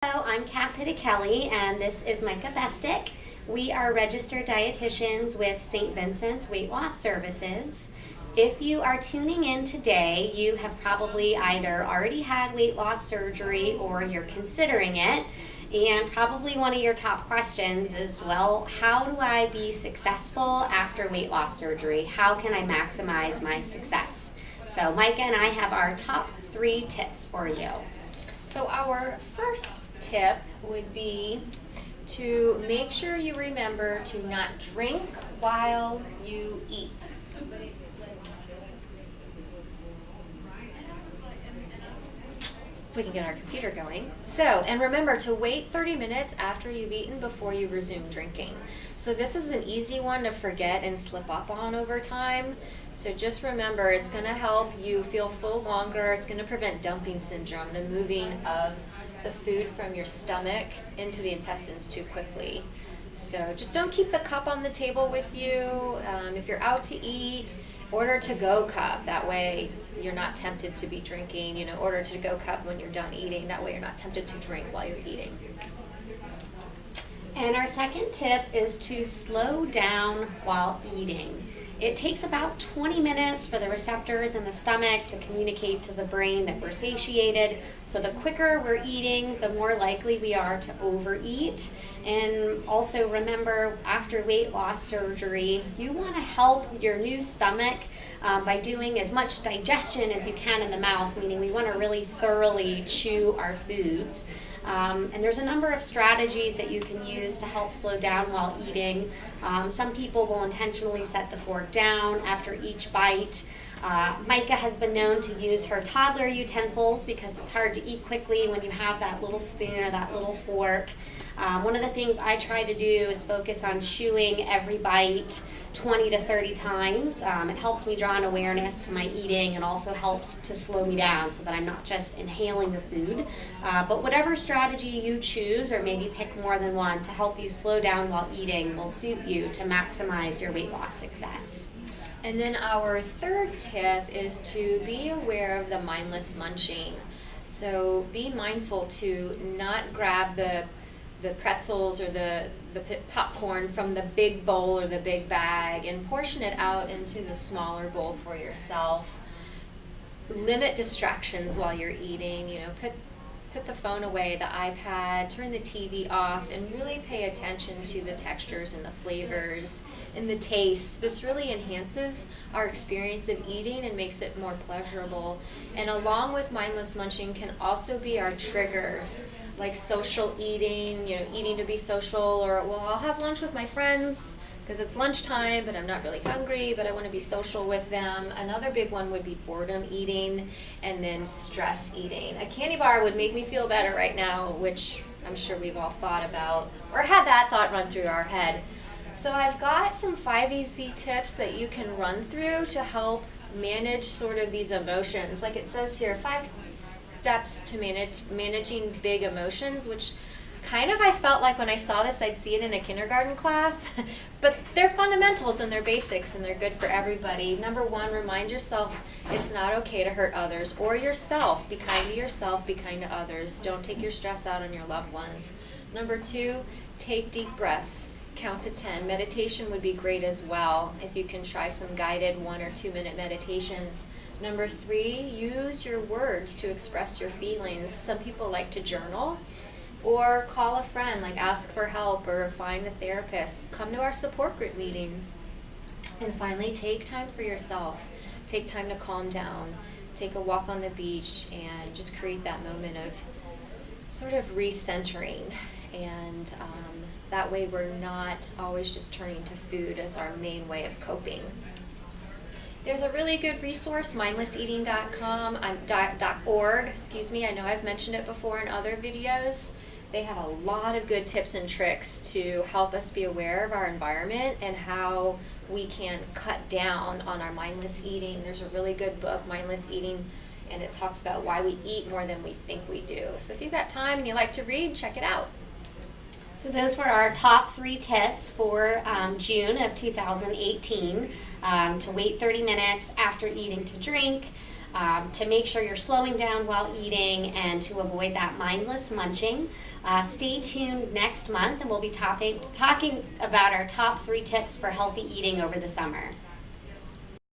Hello, I'm Kat Pittikelly, and this is Micah Bestick. We are registered dietitians with St. Vincent's Weight Loss Services. If you are tuning in today, you have probably either already had weight loss surgery or you're considering it. And probably one of your top questions is, well, how do I be successful after weight loss surgery? How can I maximize my success? So Micah and I have our top 3 tips for you. So our first tip would be to make sure you remember to not drink while you eat. We can get our computer going. And remember to wait 30 minutes after you've eaten before you resume drinking. So this is an easy one to forget and slip up on over time. So just remember, it's going to help you feel full longer. It's going to prevent dumping syndrome, the moving of the food from your stomach into the intestines too quickly. So just don't keep the cup on the table with you. If you're out to eat, order a to-go cup. That way you're not tempted to be drinking. Order a to-go cup when you're done eating. That way you're not tempted to drink while you're eating. And our second tip is to slow down while eating. It takes about 20 minutes for the receptors in the stomach to communicate to the brain that we're satiated. So the quicker we're eating, the more likely we are to overeat. And also remember, after weight loss surgery, you want to help your new stomach by doing as much digestion as you can in the mouth, meaning we want to really thoroughly chew our foods. And there's a number of strategies that you can use to help slow down while eating. Some people will intentionally set the fork down after each bite. Micah has been known to use her toddler utensils because it's hard to eat quickly when you have that little spoon or that little fork. One of the things I try to do is focus on chewing every bite 20 to 30 times. It helps me draw an awareness to my eating and also helps to slow me down so that I'm not just inhaling the food. But whatever strategy you choose, or maybe pick more than one to help you slow down while eating, will suit you to maximize your weight loss success. And then our third tip is to be aware of the mindless munching. So be mindful to not grab the pretzels or the popcorn from the big bowl or the big bag and portion it out into the smaller bowl for yourself. Limit distractions while you're eating. Put the phone away, the iPad, turn the TV off, and really pay attention to the textures and the flavors and the taste. This really enhances our experience of eating and makes it more pleasurable. And along with mindless munching can also be our triggers, like social eating, eating to be social, or, well, I'll have lunch with my friends because it's lunchtime, but I'm not really hungry, but I want to be social with them. Another big one would be boredom eating, and then stress eating. A candy bar would make me feel better right now, which I'm sure we've all thought about, or had that thought run through our head. So I've got some 5 easy tips that you can run through to help manage sort of these emotions. Like it says here, 5 steps to managing big emotions, which kind of I felt like when I saw this, I'd see it in a kindergarten class, but they're fundamentals and they're basics and they're good for everybody. Number 1, remind yourself it's not okay to hurt others or yourself. Be kind to yourself, be kind to others. Don't take your stress out on your loved ones. Number 2, take deep breaths. Count to 10. Meditation would be great as well if you can try some guided 1 or 2 minute meditations. Number 3, use your words to express your feelings. Some people like to journal or call a friend, like ask for help or find a therapist. Come to our support group meetings. And finally, take time for yourself. Take time to calm down. Take a walk on the beach and just create that moment of sort of recentering. And that way we're not always just turning to food as our main way of coping. There's a really good resource, mindlesseating.com, .org, I know I've mentioned it before in other videos. They have a lot of good tips and tricks to help us be aware of our environment and how we can cut down on our mindless eating. There's a really good book, Mindless Eating, and it talks about why we eat more than we think we do. So if you've got time and you like to read, check it out. So those were our top 3 tips for June of 2018. To wait 30 minutes after eating to drink, to make sure you're slowing down while eating and to avoid that mindless munching. Stay tuned next month, and we'll be talking about our top 3 tips for healthy eating over the summer.